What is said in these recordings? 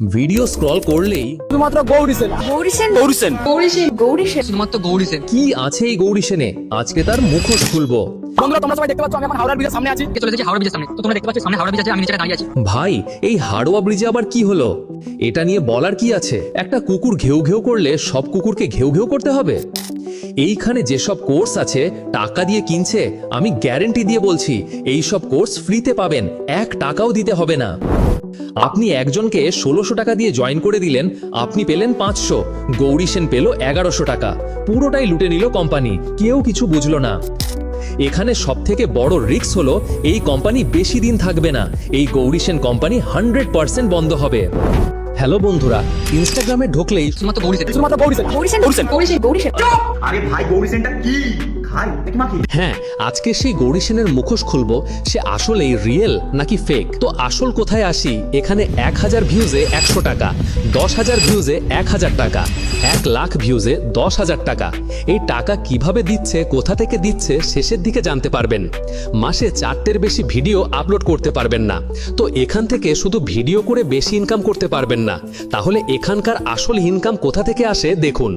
Video scroll করলেই শুধুমাত্র গৌরীসেন শুধুমাত্র গৌরীসেন কি আছে এই গৌরীসেনে, আজকে তার মুখোশ খুলবো। বন্ধুরা তোমরা সবাই দেখতে পাচ্ছ আমি এখন হাওড়ার ব্রিজের সামনে আছি। চলে এসেছি হাওড়া ব্রিজের সামনে। তো তোমরা দেখতে পাচ্ছ সামনে হাওড়া ব্রিজ আছে, আমি নিচে দাঁড়িয়ে আছি। ভাই, এই হাড়োয়া ব্রিজে আবার কি হলো? এটা নিয়ে বলার কি আছে? একটা কুকুর ঘেউ ঘেউ করলে সব কুকুরকে ঘেউ ঘেউ করতে হবে? এইখানে যেসব কোর্স আছে টাকা দিয়ে কিনছে, আমি গ্যারেন্টি দিয়ে বলছি এই সব কোর্স ফ্রিতে পাবেন, 1 টাকাও দিতে হবে না। আপনি একজনকে 1600 টাকা দিয়ে জয়েন করে দিলেন, আপনি পেলেন 500, গৌরীসেন পেল 1100 টাকা। পুরোটাই লুটে নিল কোম্পানি, কেউ কিছু বুঝলো না। এখানে সবথেকে বড় রিস্ক হলো এই কোম্পানি বেশি দিন থাকবে না, এই গৌরীসেন কোম্পানি 100% বন্ধ হবে। হ্যালো বন্ধুরা, ইনস্টাগ্রামে ঢুকলেই শুধুমাত্র গৌরীসেন। শুধুমাত্র গৌরীসেন। আরে ভাই গৌরীসেনটা কি খাই নাকি মাখি? হ্যাঁ, আজকে সেই গৌরীসেনের মুখোশ খুলবো, সে আসলেই রিয়েল নাকি ফেক। তো আসল কোথায় আসি? এখানে 1000 ভিউজে 100 টাকা, 10,000 ভিউজে 1000 টাকা, 1 লাখ ভিউজে 10,000 টাকা। এই টাকা কিভাবে দিচ্ছে, কোথা থেকে দিচ্ছে, শেষের দিকে জানতে পারবেন। মাসে 4টের বেশি ভিডিও আপলোড করতে পারবেন না। তো এখান থেকে শুধু ভিডিও করে বেশি ইনকাম করতে পারবেন না। তাহলে এখানকার আসল ইনকাম কোথা থেকে আসে দেখুন।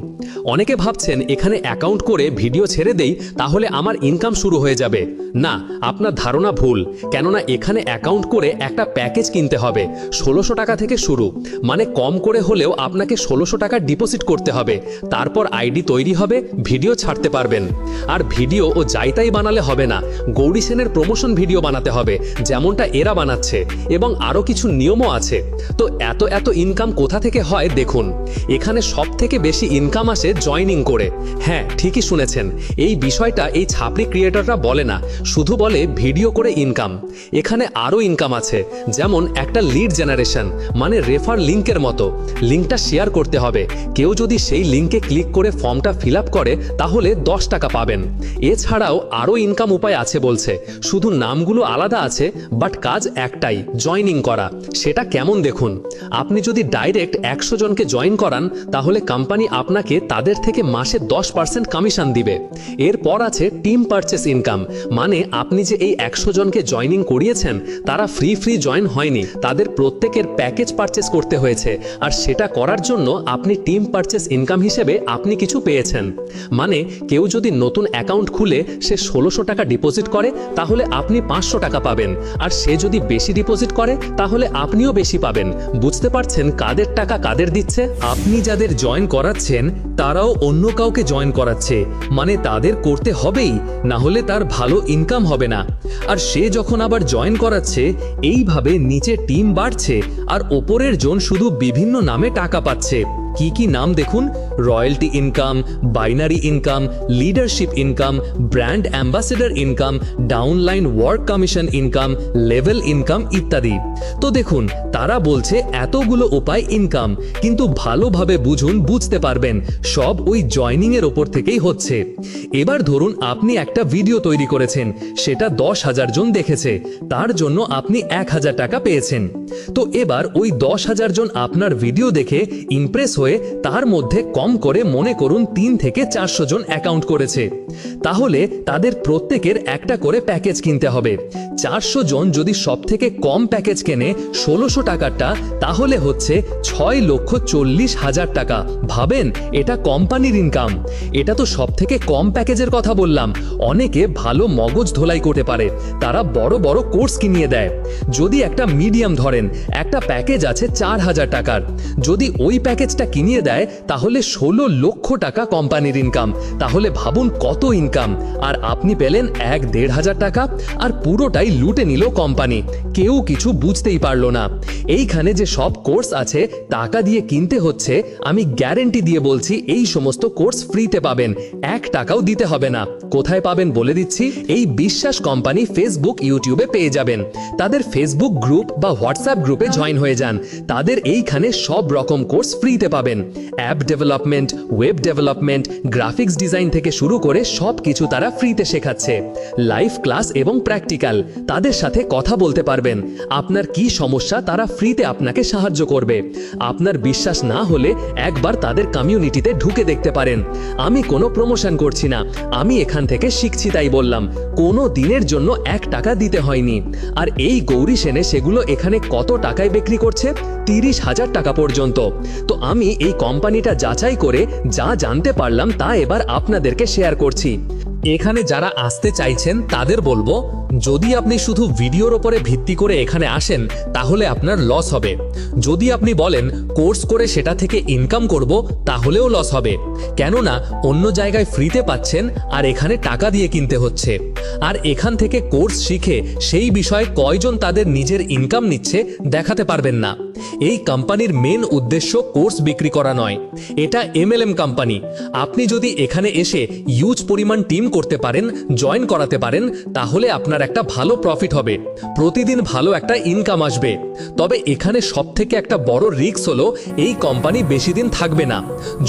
অনেকে ভাবছেন এখানে অ্যাকাউন্ট করে ভিডিও ছেড়ে দেই তাহলে আমার ইনকাম শুরু হয়ে যাবে। না, আপনার ধারণা ভুল। কেননা এখানে অ্যাকাউন্ট করে একটা প্যাকেজ কিনতে হবে, 1600 টাকা থেকে শুরু। মানে কম করে হলেও আপনাকে 1600 টাকা ডিপোজিট করতে হবে। তারপর আইডি তৈরি হবে, ভিডিও ছাড়তে পারবেন। আর ভিডিও ও যাইতাই বানালে হবে না, গৌরীসেনের প্রমোশন ভিডিও বানাতে হবে, যেমনটা এরা বানাচ্ছে। এবং আরও কিছু নিয়মও আছে। তো এত ইনকাম কোথা থেকে হয় দেখুন। এখানে সব থেকে বেশি ইনকাম আসে জয়নিং করে। হ্যাঁ, ঠিকই শুনেছেন। এই বিষয়টা এই ছাপড়ি ক্রিয়েটররা বলে না, শুধু বলে ভিডিও করে ইনকাম। এখানে আরও ইনকাম আছে, যেমন একটা লিড জেনারেশন, মানে রেফার লিঙ্কের মতো। লিঙ্কটা শেয়ার করতে হবে, কেউ যদি সেই লিঙ্কে ক্লিক করে ফর্মটা ফিল আপ করে তাহলে 10 টাকা পাবেন। এছাড়াও আরও ইনকাম উপায় আছে বলছে, শুধু নামগুলো আলাদা আছে, বাট কাজ একটাই, জয়নিং করা। সেটা কেমন দেখুন। আপনি যদি ডাইরেক্ট 100 জনকে জয়েন করান তাহলে কোম্পানি আপনাকে তাদের থেকে মাসে 10% কমিশন দিবে। এরপর আছে টিম পারচেস ইনকাম, মানে আপনি যে এই 100 জনকে জয়নিং করিয়েছেন তারা ফ্রি জয়েন হয়নি, তাদের প্রত্যেকের প্যাকেজ পারচেস করতে হয়েছে। আর সেটা করার জন্য আপনি টিম পারচেস ইনকাম হিসেবে আপনি কিছু পেয়েছেন। মানে কেউ যদি নতুন অ্যাকাউন্ট খুলে সে 1600 টাকা ডিপোজিট করে তাহলে আপনি 500 টাকা পাবেন। আর সে যদি বেশি ডিপোজিট করে তাহলে আপনিও বেশি পাবেন। বুঝতে পারছেন কাদের টাকা কাদের দিচ্ছে? আপনি যাদের জয়েন করাচ্ছেন তারাও অন্য কাউকে জয়েন করাচ্ছে, মানে তাদের করতে হবেই, না হলে তার ভালো ইনকাম হবে না। আর সে যখন আবার জয়েন করাচ্ছে, এইভাবে নিচে টিম বাড়ছে আর ওপরের জন শুধু বিভিন্ন নামে টাকা পাচ্ছে। কি কি নাম দেখুন: royalty income, binary income, leadership income, brand ambassador income, downline work commission income, level income ইত্যাদি। তো দেখুন, তারা বলছে এতগুলো উপায় ইনকাম, কিন্তু ভালোভাবে বুঝুন, বুঝতে পারবেন সব ওই জয়নিং এর ওপর থেকেই হচ্ছে। এবার ধরুন আপনি একটা ভিডিও তৈরি করেছেন, সেটা 10,000 জন দেখেছে, তার জন্য আপনি 1000 টাকা পেয়েছেন। তো এবার ওই 10,000 জন আপনার ভিডিও দেখে ইমপ্রেস হয়ে তার মধ্যে কম করে মনে করুন 3 থেকে 400 জন অ্যাকাউন্ট করেছে। তাহলে তাদের প্রত্যেকের একটা করে প্যাকেজ কিনতে হবে। 400 জন যদি সব থেকে কম প্যাকেজ কেনে 1600 টাকাটা, তাহলে হচ্ছে 6,40,000 টাকা। ভাবেন, এটা কোম্পানির ইনকাম। এটা তো সব থেকে কম প্যাকেজের কথা বললাম। অনেকে ভালো মগজ ধোলাই করতে পারে, তারা বড় বড় কোর্স কিনিয়ে দেয়। যদি একটা মিডিয়াম ধরেন, একটা প্যাকেজ আছে 4000 টাকার, যদি ওই প্যাকেজটা কিনিয়ে দেয় তাহলে 16 লক্ষ টাকা কোম্পানির ইনকাম। তাহলে ভাবুন কত ইনকাম। আর আপনি পেলেন 1,500 টাকা, আর পুরোটাই লুটে নিল কোম্পানি, কেউ কিছু বুঝতেই পারলো না। এইখানে যে সব কোর্স আছে টাকা দিয়ে কিনতে হচ্ছে, আমি গ্যারেন্টি দিয়ে বলছি এই সমস্ত কোর্স ফ্রিতে পাবেন, 1 টাকাও দিতে হবে না। কোথায় পাবেন বলে দিচ্ছি, এই বিশ্বাস কোম্পানি ফেসবুক ইউটিউবে পেয়ে যাবেন। তাদের ফেসবুক গ্রুপ বা হোয়াটসঅ্যাপ গ্রুপে জয়েন হয়ে যান। তাদের এইখানে সব রকম কোর্স ফ্রিতে পাবেন। App development, web development, graphics design থেকে শুরু করে সব কিছু তারা ফ্রিতে শেখাচ্ছে। লাইভ ক্লাস এবং প্র্যাকটিক্যাল, তাদের সাথে কথা বলতে পারবেন। করবেন। আপনার কি সমস্যা তারা ফ্রিতে আপনাকে সাহায্য করবে। আপনার বিশ্বাস না হলে একবার তাদের কমিউনিটিতে ঢুকে দেখতে পারেন। আমি কোনো প্রমোশন করছি না, আমি এখান থেকে শিখছি তাই বললাম। কোনো দিনের জন্য 1 টাকা দিতে হয়নি। আর এই গৌরী সেনে সেগুলো এখানে কত টাকায় বিক্রি করছে? 30,000 টাকা পর্যন্ত। তো আমি এই কোম্পানিটা যাচাই করে যা জানতে পারলাম তা এবার আপনাদেরকে শেয়ার করছি। এখানে যারা আসতে চাইছেন তাদের বলবো, যদি আপনি শুধু ভিডিওর ওপরে ভিত্তি করে এখানে আসেন তাহলে আপনার লস হবে। যদি আপনি বলেন কোর্স করে সেটা থেকে ইনকাম করব, তাহলেও লস হবে। কেননা অন্য জায়গায় ফ্রিতে পাচ্ছেন আর এখানে টাকা দিয়ে কিনতে হচ্ছে। আর এখান থেকে কোর্স শিখে সেই বিষয়ে কয়জন তাদের নিজের ইনকাম নিচ্ছে দেখাতে পারবেন না। এই কোম্পানির মেন উদ্দেশ্য কোর্স বিক্রি করা নয়, এটা MLM কোম্পানি। আপনি যদি এখানে এসে হিউজ পরিমাণ টিম করতে পারেন, জয়েন করাতে পারেন, তাহলে আপনার একটা ভালো প্রফিট হবে, প্রতিদিন ভালো একটা ইনকাম আসবে। তবে এখানে সবথেকে একটা বড় রিস্ক হলো এই কোম্পানি বেশি দিন থাকবে না।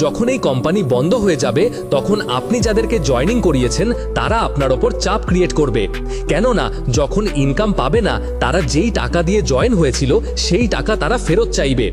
যখন এই কোম্পানি বন্ধ হয়ে যাবে তখন আপনি যাদেরকে জয়েনিং করিয়েছেন তারা আপনার ওপর চাপ ক্রিয়েট করবে। কেননা যখন ইনকাম পাবে না, তারা যেই টাকা দিয়ে জয়েন হয়েছিল সেই টাকা তারা ফেরত চাইবে।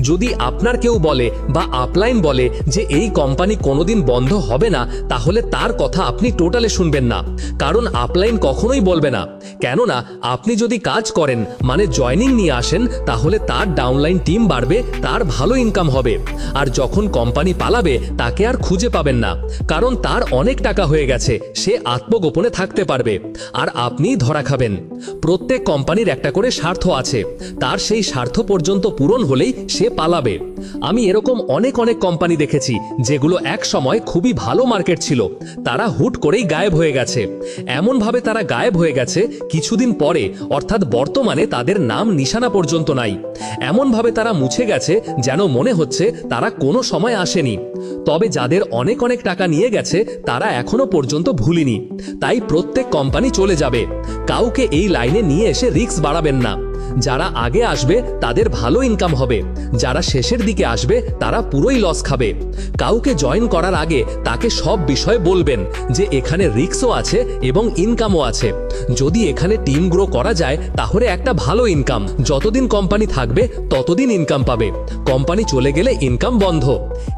যদি আপনার কেউ বলে বা আপলাইন বলে যে এই কোম্পানি কোনোদিন বন্ধ হবে না, তাহলে তার কথা আপনি টোটালে শুনবেন না, কারণ আপলাইন কখনোই বলবে না। কেননা আপনি যদি কাজ করেন মানে জয়েনিং নিয়ে আসেন, তাহলে তার ডাউনলাইন টিম বাড়বে, তার ভালো ইনকাম হবে। আর যখন কোম্পানি পালাবে তাকে আর খুঁজে পাবেন না, কারণ তার অনেক টাকা হয়ে গেছে, সে আত্মগোপনে থাকতে পারবে আর আপনি ধরা খাবেন। প্রত্যেক কোম্পানির একটা করে স্বার্থ আছে, তার সেই স্বার্থ পর্যন্ত পূরণ হলেই সে পালাবে। আমি এরকম অনেক কোম্পানি দেখেছি যেগুলো এক সময় খুবই ভালো মার্কেট ছিল, তারা হুট করেই গায়েব হয়ে গেছে। এমনভাবে তারা গায়েব হয়ে গেছে কিছুদিন পরে, অর্থাৎ বর্তমানে তাদের নাম নিশানা পর্যন্ত নাই। এমনভাবে তারা মুছে গেছে যেন মনে হচ্ছে তারা কোনো সময় আসেনি। তবে যাদের অনেক টাকা নিয়ে গেছে তারা এখনো পর্যন্ত ভুলিনি। তাই প্রত্যেক কোম্পানি চলে যাবে, কাউকে এই লাইনে নিয়ে এসে রিস্ক বাড়াবেন না। যারা আগে আসবে তাদের ভালো ইনকাম হবে, যারা শেষের দিকে আসবে তারা পুরোই লস খাবে। কাউকে জয়েন করার আগে তাকে সব বিষয় বলবেন যে এখানে রিস্কও আছে এবং ইনকামও আছে। যদি এখানে টিম গ্রো করা যায় তাহলে একটা ভালো ইনকাম, যতদিন কোম্পানি থাকবে ততদিন ইনকাম পাবে, কোম্পানি চলে গেলে ইনকাম বন্ধ।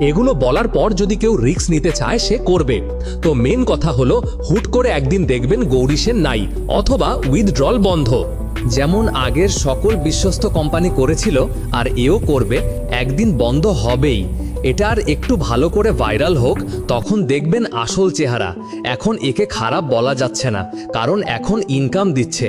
এগুলো বলার পর যদি কেউ রিস্ক নিতে চায় সে করবে। তো মেন কথা হলো, হুট করে একদিন দেখবেন গৌরী সেন নাই অথবা উইথড্রল বন্ধ। যেমন আগের সকল বিশ্বস্ত কোম্পানি করেছিল আর এও করবে, একদিন বন্ধ হবেই। এটা আর একটু ভালো করে ভাইরাল হোক, তখন দেখবেন আসল চেহারা। এখন একে খারাপ বলা যাচ্ছে না, কারণ এখন ইনকাম দিচ্ছে।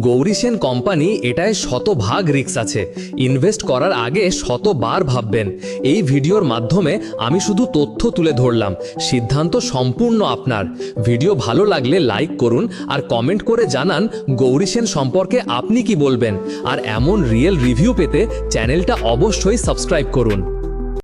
গৌরী সেন কোম্পানি, এটায় শতভাগ রিস্ক আছে। ইনভেস্ট করার আগে শতবার ভাববেন। এই ভিডিওর মাধ্যমে আমি শুধু তথ্য তুলে ধরলাম, সিদ্ধান্ত সম্পূর্ণ আপনার। ভিডিও ভালো লাগলে লাইক করুন আর কমেন্ট করে জানান গৌরী সেন সম্পর্কে আপনি কি বলবেন। আর এমন রিয়েল রিভিউ পেতে চ্যানেলটা অবশ্যই সাবস্ক্রাইব করুন।